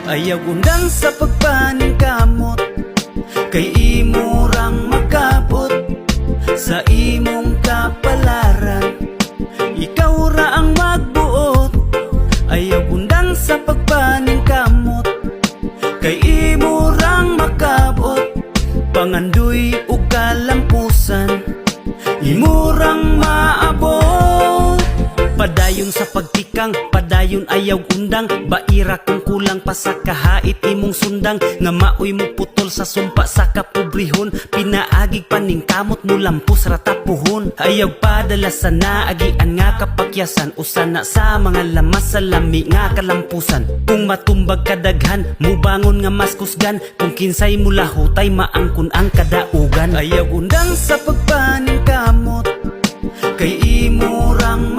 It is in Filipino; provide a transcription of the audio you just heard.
Ayaw undang sa pagpaning kamot, kay imurang makabot sa imong kapalaran. Ikaw ra ang magbuot. Ayaw undang sa pagpaning kamot, kay imurang makabot pangandoy ug kalampusan. Imurang maabot. Padayon sa pagtikang, padayon ayaw undang. Baira kung kulang pa sa kahait imong sundang. Nga maoy mo putol sa sumpa sa kapobrehon. Pinaagig paning kamot mo lampus ratapuhon. Ayaw padala sa naagian nga kapakyasan. Usana sa mga lamas sa lami nga kalampusan. Kung matumbag kadaghan, mubangon nga mas kusgan. Kung kinsay mula hutay maangkon ang kadaugan. Ayaw undang sa pagpaning kamot, kay imurang